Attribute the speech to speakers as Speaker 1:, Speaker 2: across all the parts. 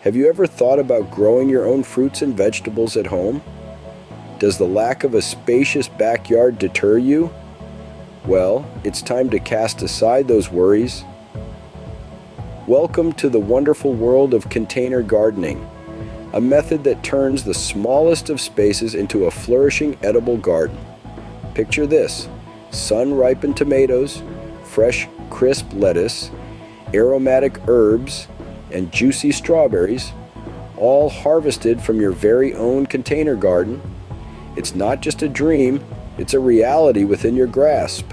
Speaker 1: Have you ever thought about growing your own fruits and vegetables at home? Does the lack of a spacious backyard deter you? Well, it's time to cast aside those worries. Welcome to the wonderful world of container gardening, a method that turns the smallest of spaces into a flourishing edible garden. Picture this: sun-ripened tomatoes, fresh, crisp lettuce, aromatic herbs, and juicy strawberries, all harvested from your very own container garden. It's not just a dream, it's a reality within your grasp.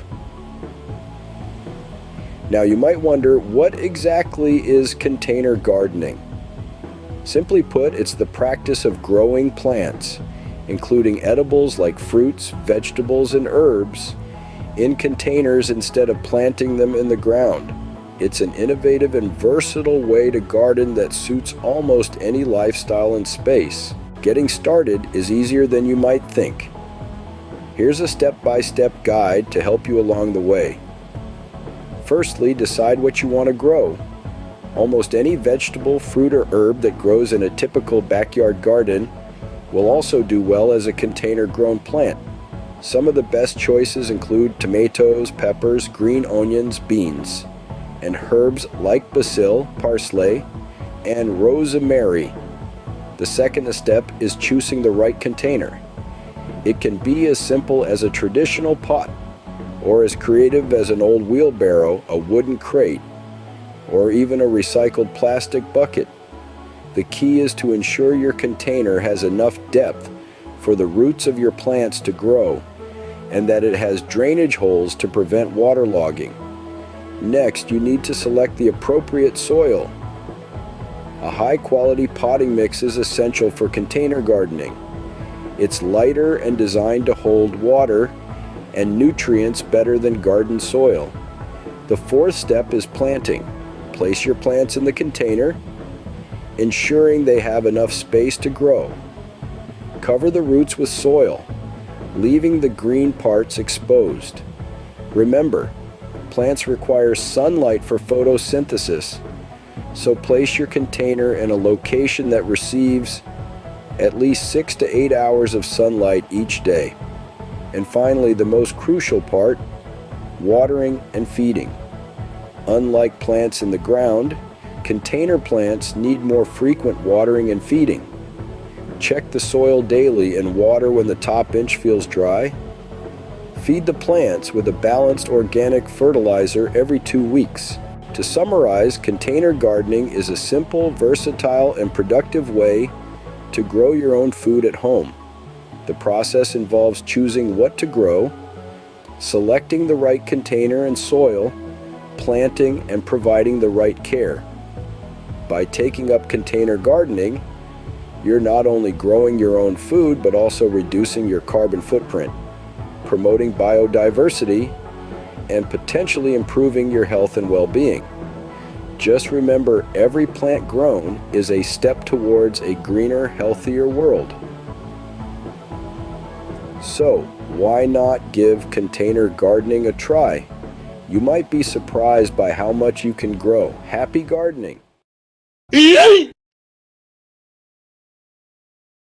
Speaker 1: Now you might wonder, what exactly is container gardening? Simply put, it's the practice of growing plants, including edibles like fruits, vegetables, and herbs, in containers instead of planting them in the ground. It's an innovative and versatile way to garden that suits almost any lifestyle and space. Getting started is easier than you might think. Here's a step-by-step guide to help you along the way. Firstly, decide what you want to grow. Almost any vegetable, fruit, or herb that grows in a typical backyard garden will also do well as a container-grown plant. Some of the best choices include tomatoes, peppers, green onions, beans, and herbs like basil, parsley, and rosemary. The second step is choosing the right container. It can be as simple as a traditional pot, or as creative as an old wheelbarrow, a wooden crate, or even a recycled plastic bucket. The key is to ensure your container has enough depth for the roots of your plants to grow, and that it has drainage holes to prevent waterlogging. Next, you need to select the appropriate soil. A high-quality potting mix is essential for container gardening. It's lighter and designed to hold water and nutrients better than garden soil. The fourth step is planting. Place your plants in the container, ensuring they have enough space to grow. Cover the roots with soil, leaving the green parts exposed. Remember, plants require sunlight for photosynthesis, so place your container in a location that receives at least 6 to 8 hours of sunlight each day. And finally, the most crucial part, watering and feeding. Unlike plants in the ground, container plants need more frequent watering and feeding. Check the soil daily and water when the top inch feels dry. Feed the plants with a balanced organic fertilizer every 2 weeks. To summarize, container gardening is a simple, versatile, and productive way to grow your own food at home. The process involves choosing what to grow, selecting the right container and soil, planting, and providing the right care. By taking up container gardening, you're not only growing your own food, but also reducing your carbon footprint, promoting biodiversity, and potentially improving your health and well-being. Just remember, every plant grown is a step towards a greener, healthier world. So, why not give container gardening a try? You might be surprised by how much you can grow. Happy gardening!